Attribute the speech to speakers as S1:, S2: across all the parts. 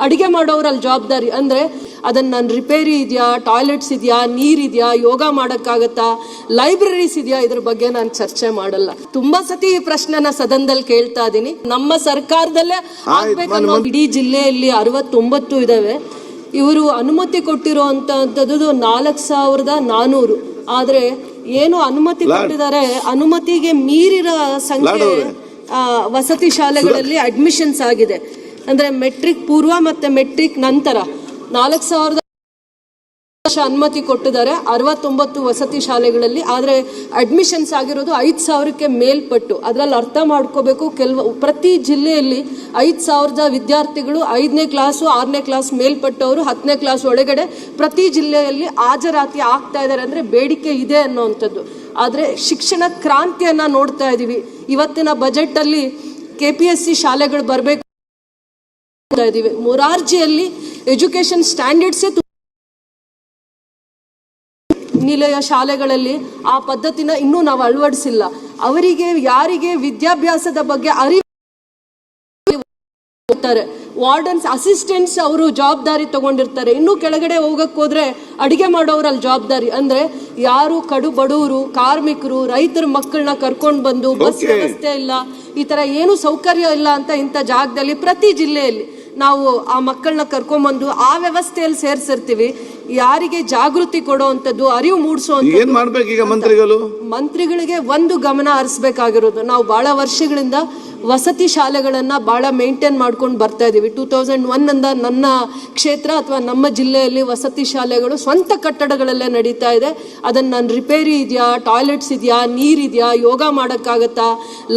S1: ಅಡಿಗೆ ಮಾಡೋರಲ್ಲಿ ಜವಾಬ್ದಾರಿ. ಅಂದರೆ ಅದನ್ನು ನಾನು ರಿಪೇರಿ ಇದೆಯಾ, ಟಾಯ್ಲೆಟ್ಸ್ ಇದೆಯಾ, ನೀರಿದೆಯಾ, ಯೋಗ ಮಾಡೋಕ್ಕಾಗತ್ತಾ, ಲೈಬ್ರರೀಸ್ ಇದೆಯಾ, ಇದ್ರ ಬಗ್ಗೆ ನಾನು ಚರ್ಚೆ ಮಾಡಲ್ಲ. ತುಂಬಾ ಸತಿ ಈ ಪ್ರಶ್ನೆನ ಸದನದಲ್ಲಿ ಕೇಳ್ತಾ ಇದ್ದೀನಿ. ನಮ್ಮ ಸರ್ಕಾರದಲ್ಲೇ ಆಗ್ಬೇಕನ್ನೋ ಇಡೀ ಜಿಲ್ಲೆಯಲ್ಲಿ 69 ಇದಾವೆ. ಇವರು ಅನುಮತಿ ಕೊಟ್ಟಿರುವಂತದ್ದು 4,400. ಆದ್ರೆ ಏನು ಅನುಮತಿ ಕೊಟ್ಟಿದ್ದಾರೆ, ಅನುಮತಿಗೆ ಮೀರಿರೋ ಸಂಖ್ಯೆ ವಸತಿ ಶಾಲೆಗಳಲ್ಲಿ ಅಡ್ಮಿಷನ್ಸ್ ಆಗಿದೆ. ಅಂದ್ರೆ ಮೆಟ್ರಿಕ್ ಪೂರ್ವ ಮತ್ತೆ ಮೆಟ್ರಿಕ್ ನಂತರ 4,000 ಅನುಮತಿ ಕೊಟ್ಟಿದ್ದಾರೆ 69 ವಸತಿ ಶಾಲೆಗಳಲ್ಲಿ. ಆದರೆ ಅಡ್ಮಿಷನ್ಸ್ ಆಗಿರೋದು 5,000ಕ್ಕೆ ಮೇಲ್ಪಟ್ಟು. ಅದರಲ್ಲಿ ಅರ್ಥ ಮಾಡ್ಕೋಬೇಕು, ಪ್ರತಿ ಜಿಲ್ಲೆಯಲ್ಲಿ 5,000 ವಿದ್ಯಾರ್ಥಿಗಳು 5ನೇ ಕ್ಲಾಸು 6ನೇ ಕ್ಲಾಸ್ ಮೇಲ್ಪಟ್ಟವರು 10ನೇ ಕ್ಲಾಸ್ ಒಳಗಡೆ ಪ್ರತಿ ಜಿಲ್ಲೆಯಲ್ಲಿ ಹಾಜರಾತಿ ಆಗ್ತಾ ಇದ್ದಾರೆ. ಅಂದರೆ ಬೇಡಿಕೆ ಇದೆ ಅನ್ನೋವಂಥದ್ದು. ಆದರೆ ಶಿಕ್ಷಣ ಕ್ರಾಂತಿಯನ್ನು ನೋಡ್ತಾ ಇದ್ದೀವಿ. ಇವತ್ತಿನ ಬಜೆಟಲ್ಲಿ KPSC ಶಾಲೆಗಳು ಬರಬೇಕು ಇದ್ದೀವಿ. ಮೊರಾರ್ಜಿಯಲ್ಲಿ ಎಜುಕೇಷನ್ ಸ್ಟ್ಯಾಂಡರ್ಡ್ಸೇ ನಿಲಯ ಶಾಲೆಗಳಲ್ಲಿ ಆ ಪದ್ಧತಿನ ಇನ್ನೂ ನಾವು ಅಳವಡಿಸಿಲ್ಲ. ಅವರಿಗೆ ಯಾರಿಗೆ ವಿದ್ಯಾಭ್ಯಾಸದ ಬಗ್ಗೆ ಅರಿವು, ವಾರ್ಡನ್ಸ್ ಅಸಿಸ್ಟೆಂಟ್ಸ್ ಅವರು ಜವಾಬ್ದಾರಿ ತಗೊಂಡಿರ್ತಾರೆ. ಇನ್ನೂ ಕೆಳಗಡೆ ಹೋಗಕ್ಕೆ ಹೋದ್ರೆ ಅಡಿಗೆ ಮಾಡೋರಲ್ಲಿ ಜವಾಬ್ದಾರಿ. ಅಂದ್ರೆ ಯಾರು ಕಡು ಬಡವರು, ಕಾರ್ಮಿಕರು, ರೈತರ ಮಕ್ಕಳನ್ನ ಕರ್ಕೊಂಡು ಬಂದು ಬಸ್ ವ್ಯವಸ್ಥೆ ಇಲ್ಲ, ಈ ತರ ಏನು ಸೌಕರ್ಯ ಇಲ್ಲ ಅಂತ ಇಂಥ ಜಾಗದಲ್ಲಿ ಪ್ರತಿ ಜಿಲ್ಲೆಯಲ್ಲಿ ನಾವು ಆ ಮಕ್ಕಳನ್ನ ಕರ್ಕೊಂಡ್ಬಂದು ಆ ವ್ಯವಸ್ಥೆಯಲ್ಲಿ ಸೇರಿಸಿರ್ತೀವಿ. ಯಾರಿಗೆ ಜಾಗೃತಿ ಕೊಡುವಂಥದ್ದು, ಅರಿವು ಮೂಡಿಸುವಂಥದ್ದು. ಮಂತ್ರಿಗಳಿಗೆ ಒಂದು ಗಮನ ಹರಿಸಬೇಕಾಗಿರೋದು, ನಾವು ಬಹಳ ವರ್ಷಗಳಿಂದ ವಸತಿ ಶಾಲೆಗಳನ್ನು ಭಾಳ ಮೇಂಟೈನ್ ಮಾಡ್ಕೊಂಡು ಬರ್ತಾ ಇದ್ದೀವಿ. 2001 ನನ್ನ ಕ್ಷೇತ್ರ ಅಥವಾ ನಮ್ಮ ಜಿಲ್ಲೆಯಲ್ಲಿ ವಸತಿ ಶಾಲೆಗಳು ಸ್ವಂತ ಕಟ್ಟಡಗಳಲ್ಲೇ ನಡೀತಾ ಇದೆ. ಅದನ್ನು ನಾನು ರಿಪೇರಿ ಇದೆಯಾ, ಟಾಯ್ಲೆಟ್ಸ್ ಇದೆಯಾ, ನೀರಿದೆಯಾ, ಯೋಗ ಮಾಡೋಕ್ಕಾಗತ್ತಾ,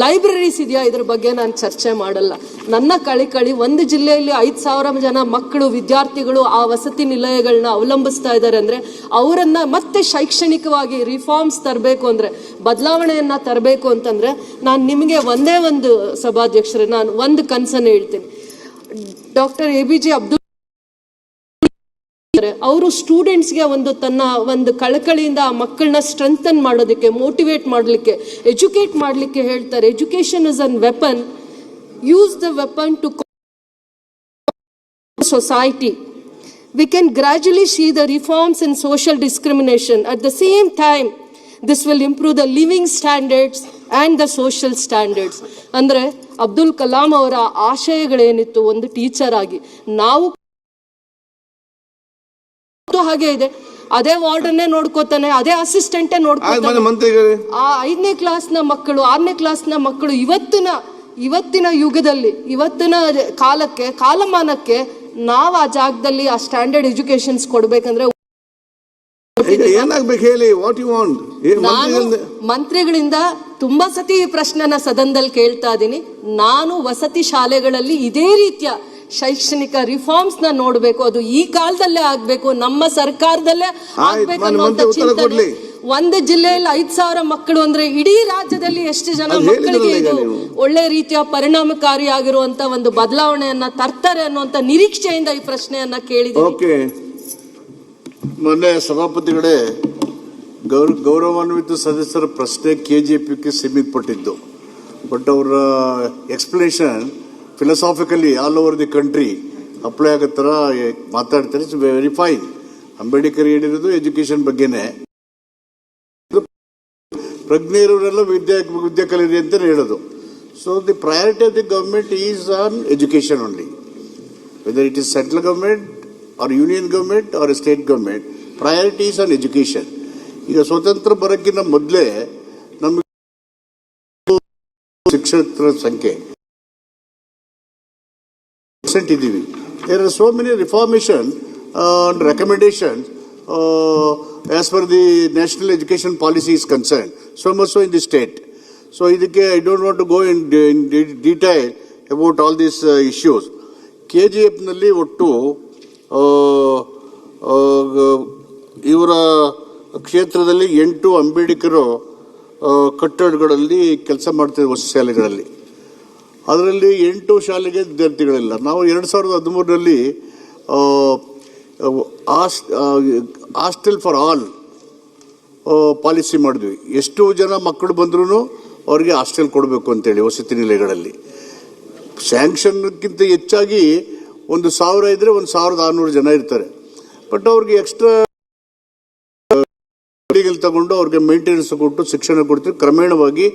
S1: ಲೈಬ್ರರೀಸ್ ಇದೆಯಾ, ಇದ್ರ ಬಗ್ಗೆ ನಾನು ಚರ್ಚೆ ಮಾಡಲ್ಲ. ನನ್ನ ಕಳಿ ಒಂದು ಜಿಲ್ಲೆಯಲ್ಲಿ 5,000 ಜನ ಮಕ್ಕಳು, ವಿದ್ಯಾರ್ಥಿಗಳು ಆ ವಸತಿ ನಿಲಯಗಳನ್ನ ಅವಲಂಬಿಸ್ತಾ ಇದ್ದಾರೆ. ಅಂದರೆ ಅವರನ್ನು ಮತ್ತೆ ಶೈಕ್ಷಣಿಕವಾಗಿ ರಿಫಾರ್ಮ್ಸ್ ತರಬೇಕು, ಅಂದರೆ ಬದಲಾವಣೆಯನ್ನು ತರಬೇಕು ಅಂತಂದರೆ ನಾನು ನಿಮಗೆ ಒಂದೇ ಒಂದು ಸಭಾಧ್ಯಕ್ಷರೇ ನಾನು ಒಂದು ಕನ್ಸನ್ನು ಹೇಳ್ತೀನಿ. ಡಾಕ್ಟರ್ APJ ಅಬ್ದುಲ್ ಅವರು ಸ್ಟೂಡೆಂಟ್ಸ್ಗೆ ಒಂದು ಕಳಕಳಿಯಿಂದ ಆ ಮಕ್ಕಳನ್ನ ಸ್ಟ್ರೆಂಥನ್ ಮಾಡೋದಕ್ಕೆ, ಮೋಟಿವೇಟ್ ಮಾಡಲಿಕ್ಕೆ, ಎಜುಕೇಟ್ ಮಾಡಲಿಕ್ಕೆ ಹೇಳ್ತಾರೆ. Education is an weapon, use the weapon to society. We can gradually see the reforms in social discrimination. At the same time, this will improve the living standards and the social standards. ಅಂದರೆ ಅಬ್ದುಲ್ ಕಲಾಂ ಅವರ ಆಶಯಗಳೇನಿತ್ತು, ಒಂದು teacher ಆಗಿ ನಾವು ಹಾಗೆ ಇದೆ, ಅದೇ ವಾರ್ಡನ್ನೇ ನೋಡ್ಕೋತಾನೆ, ಅದೇ ಅಸಿಸ್ಟೆಂಟೇ ನೋಡ್ಕೋತಾನೆ. ಆ 5ನೇ ಕ್ಲಾಸ್ನ ಮಕ್ಕಳು, 6ನೇ ಕ್ಲಾಸ್ನ ಮಕ್ಕಳು ಇವತ್ತಿನ ಯುಗದಲ್ಲಿ, ಇವತ್ತಿನ ಕಾಲಮಾನಕ್ಕೆ ನಾವು ಆ ಜಾಗದಲ್ಲಿ ಆ ಸ್ಟ್ಯಾಂಡರ್ಡ್ ಎಜುಕೇಶನ್ಸ್ ಕೊಡ್ಬೇಕಂದ್ರೆ ಮಂತ್ರಿಗಳಿಂದ ತುಂಬಾ ಸತಿ ಈ ಪ್ರಶ್ನೆನ ಸದನದಲ್ಲಿ ಕೇಳ್ತಾ ಇದ್ದೀನಿ. ನಾನು ವಸತಿ ಶಾಲೆಗಳಲ್ಲಿ ಇದೇ ರೀತಿಯ ಶೈಕ್ಷಣಿಕ ರಿಫಾರ್ಮ್ಸ್ ನ ನೋಡ್ಬೇಕು, ಅದು ಈ ಕಾಲದಲ್ಲೇ ಆಗ್ಬೇಕು, ನಮ್ಮ ಸರ್ಕಾರದಲ್ಲೇ ಆಗ್ಬೇಕು ಅನ್ನುವಂತ ಚಿಂತನೆ. ಒಂದು ಜಿಲ್ಲೆಯಲ್ಲಿ 5,000 ಮಕ್ಕಳು ಅಂದ್ರೆ ಇಡೀ ರಾಜ್ಯದಲ್ಲಿ ಎಷ್ಟು ಜನ ಮಕ್ಕಳಿಗೆ ಇದು ಒಳ್ಳೆ ರೀತಿಯ ಪರಿಣಾಮಕಾರಿಯಾಗಿರುವಂತ ಒಂದು ಬದಲಾವಣೆಯನ್ನ ತರ್ತಾರೆ ಅನ್ನುವಂತ ನಿರೀಕ್ಷೆಯಿಂದ ಈ ಪ್ರಶ್ನೆಯನ್ನ ಕೇಳಿದ್ದೀನಿ.
S2: ಮೊನ್ನೆ ಸಭಾಪತಿಗಳೇ ಗೌರವಾನ್ವಿತ ಸದಸ್ಯರ ಪ್ರಶ್ನೆ KJPಗೆ ಸೀಮಿತಪಟ್ಟಿದ್ದು. ಬಟ್ ಅವರ explanation philosophically all over the country apply ಆಗೋ ಥರ ಮಾತಾಡ್ತಾರೆ. It's very fine. ಅಂಬೇಡ್ಕರ್ ಹೇಳಿರೋದು ಎಜುಕೇಶನ್ ಬಗ್ಗೆನೇ. ಪ್ರಜ್ಞೆಯವರೆಲ್ಲ ವಿದ್ಯಾ ಕಲಿಯಿರಿ ಅಂತ ಹೇಳೋದು. So the priority of the government is on education only, whether it is central government or union government or state government, priority is on education. ಈಗ ಸ್ವತಂತ್ರ ಬರೋಕ್ಕಿಂತ ಮೊದಲೇ ನಮಗೆ ಶಿಕ್ಷಕರ ಸಂಖ್ಯೆ ಇದ್ದೀವಿ. There are so many reformation and recommendations as per the national education policy is concerned, so much so in the state. So ಇದಕ್ಕೆ I don't want to go in detail about all these issues. KGF ನಲ್ಲಿ ಒಟ್ಟು ಇವರ ಕ್ಷೇತ್ರದಲ್ಲಿ 8 ಅಂಬೇಡ್ಕರ್ ಕಟ್ಟಡಗಳಲ್ಲಿ ಕೆಲಸ ಮಾಡ್ತಿದ್ದ ವಸತಿ ಶಾಲೆಗಳಲ್ಲಿ. ಅದರಲ್ಲಿ 8 ಶಾಲೆಗೆ ವಿದ್ಯಾರ್ಥಿಗಳಿಲ್ಲ. ನಾವು 2013ರಲ್ಲಿ ಹಾಸ್ಟೆಲ್ ಫಾರ್ ಆಲ್ ಪಾಲಿಸಿ ಮಾಡಿದ್ವಿ. ಎಷ್ಟು ಜನ ಮಕ್ಕಳು ಬಂದ್ರೂ ಅವ್ರಿಗೆ ಹಾಸ್ಟೆಲ್ ಕೊಡಬೇಕು ಅಂತೇಳಿ ವಸತಿ ನಿಲಯಗಳಲ್ಲಿ. ಸ್ಯಾಂಕ್ಷನ್ಗಿಂತ ಹೆಚ್ಚಾಗಿ ಒಂದು 1000 ಇದ್ರೆ 1600 ಜನ ಇರ್ತಾರೆ. ಬಟ್ ಅವ್ರಿಗೆ ಎಕ್ಸ್ಟ್ರಾ ತಗೊಂಡು ಅವ್ರಿಗೆ ಮೇಂಟೆನೆನ್ಸ್ ಕೊಟ್ಟು ಶಿಕ್ಷಣ ಕೊಡ್ತೀವಿ. ಕ್ರಮೇಣವಾಗಿ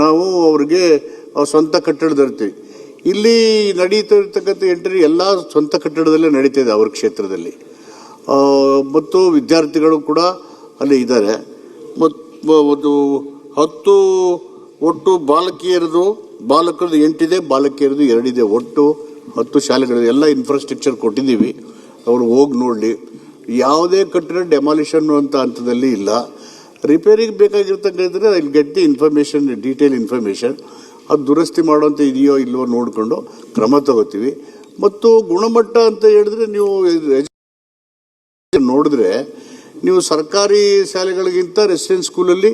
S2: ನಾವು ಅವ್ರಿಗೆ ಸ್ವಂತ ಕಟ್ಟಡದಿರ್ತೀವಿ. ಇಲ್ಲಿ ನಡೀತಾ ಇರ್ತಕ್ಕಂಥ ಎಂಟ್ರಿ ಎಲ್ಲ ಸ್ವಂತ ಕಟ್ಟಡದಲ್ಲೇ ನಡೀತಾ ಇದೆ ಅವ್ರ ಕ್ಷೇತ್ರದಲ್ಲಿ. ಮತ್ತು ವಿದ್ಯಾರ್ಥಿಗಳು ಕೂಡ ಅಲ್ಲಿ ಇದ್ದಾರೆ. ಮತ್ತು 10 ಒಟ್ಟು ಬಾಲಕರದು 8 ಇದೆ, ಬಾಲಕಿಯರದು 2 ಇದೆ. ಒಟ್ಟು 10 ಶಾಲೆಗಳು ಎಲ್ಲ ಇನ್ಫ್ರಾಸ್ಟ್ರಕ್ಚರ್ ಕೊಟ್ಟಿದ್ದೀವಿ. ಅವರು ಹೋಗಿ ನೋಡಲಿ. ಯಾವುದೇ ಕಟ್ಟಡ ಡೆಮಾಲಿಷನ್ ಅಂತ ಹಂತದಲ್ಲಿ ಇಲ್ಲ. ರಿಪೇರಿಗೆ ಬೇಕಾಗಿರ್ತಕ್ಕಂಥ ಇಲ್ಲಿ get the information, detail information. ಅದು ದುರಸ್ತಿ ಮಾಡುವಂಥ ಇದೆಯೋ ಇಲ್ವೋ ನೋಡಿಕೊಂಡು ಕ್ರಮ ತಗೋತೀವಿ. ಮತ್ತು ಗುಣಮಟ್ಟ ಅಂತ ಹೇಳಿದ್ರೆ ನೀವು ನೋಡಿದ್ರೆ ನೀವು ಸರ್ಕಾರಿ ಶಾಲೆಗಳಿಗಿಂತ ರೆಸಿಡೆನ್ಸ್ ಸ್ಕೂಲಲ್ಲಿ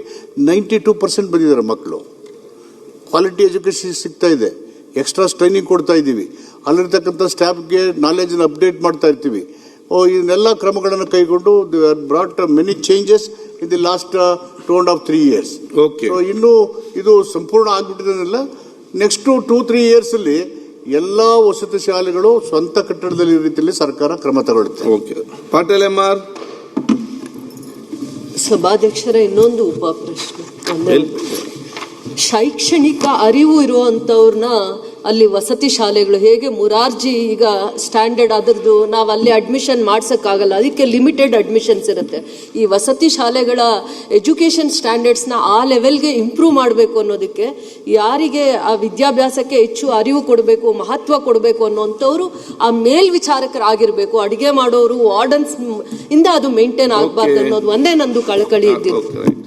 S2: 92% ಬಂದಿದ್ದಾರೆ ಮಕ್ಕಳು. ಕ್ವಾಲಿಟಿ ಎಜುಕೇಷನ್ ಸಿಗ್ತಾ ಇದೆ. ಎಕ್ಸ್ಟ್ರಾ ಟ್ರೈನಿಂಗ್ ಕೊಡ್ತಾ ಇದ್ದೀವಿ. ಅಲ್ಲಿರ್ತಕ್ಕಂಥ ಸ್ಟಾಫ್ಗೆ ನಾಲೆಜನ್ನು ಅಪ್ಡೇಟ್ ಮಾಡ್ತಾ ಇರ್ತೀವಿ. ಇದನ್ನೆಲ್ಲ ಕ್ರಮಗಳನ್ನು ಕೈಗೊಂಡು brought many changes in the last 2.5-3 years.
S3: Okay.
S2: So ಇನ್ನೂ ಇದು ಸಂಪೂರ್ಣ ಆಗ್ಬಿಟ್ಟಿದೆಲ್ಲ. ನೆಕ್ಸ್ಟ್ 2-3 years ಅಲ್ಲಿ ಎಲ್ಲ ವಸತಿ ಶಾಲೆಗಳು ಸ್ವಂತ ಕಟ್ಟಡದಲ್ಲಿ ರೀತಿಯಲ್ಲಿ ಸರ್ಕಾರ ಕ್ರಮ ತಗೊಳುತ್ತೆ.
S3: ಓಕೆ. ಪಾಟೀಲ್ MR.
S1: ಸಭಾಧ್ಯಕ್ಷರ ಇನ್ನೊಂದು ಉಪ ಪ್ರಶ್ನೆ. ಶೈಕ್ಷಣಿಕ ಅರಿವು ಇರುವಂಥವ್ರನ್ನ ಅಲ್ಲಿ ವಸತಿ ಶಾಲೆಗಳು ಹೇಗೆ ಮುರಾರ್ಜಿ ಈಗ ಸ್ಟ್ಯಾಂಡರ್ಡ್ ಅದರದ್ದು ನಾವು ಅಲ್ಲಿ ಅಡ್ಮಿಷನ್ ಮಾಡ್ಸೋಕ್ಕಾಗಲ್ಲ, ಅದಕ್ಕೆ ಲಿಮಿಟೆಡ್ ಅಡ್ಮಿಷನ್ಸ್ ಇರುತ್ತೆ. ಈ ವಸತಿ ಶಾಲೆಗಳ ಎಜುಕೇಷನ್ ಸ್ಟ್ಯಾಂಡರ್ಡ್ಸ್ನ ಆ ಲೆವೆಲ್ಗೆ ಇಂಪ್ರೂವ್ ಮಾಡಬೇಕು ಅನ್ನೋದಕ್ಕೆ, ಯಾರಿಗೆ ಆ ವಿದ್ಯಾಭ್ಯಾಸಕ್ಕೆ ಹೆಚ್ಚು ಅರಿವು ಕೊಡಬೇಕು, ಮಹತ್ವ ಕೊಡಬೇಕು ಅನ್ನೋಂಥವ್ರು ಆ ಮೇಲ್ವಿಚಾರಕರಾಗಿರಬೇಕು. ಅಡುಗೆ ಮಾಡೋರು, ವಾರ್ಡನ್ಸ್ ಇಂದ ಅದು ಮೇಂಟೈನ್ ಆಗಬಾರ್ದು ಅನ್ನೋದು ಒಂದೇ ನಂದು ಕಳಕಳಿ ಇದ್ದಿದ್ದು.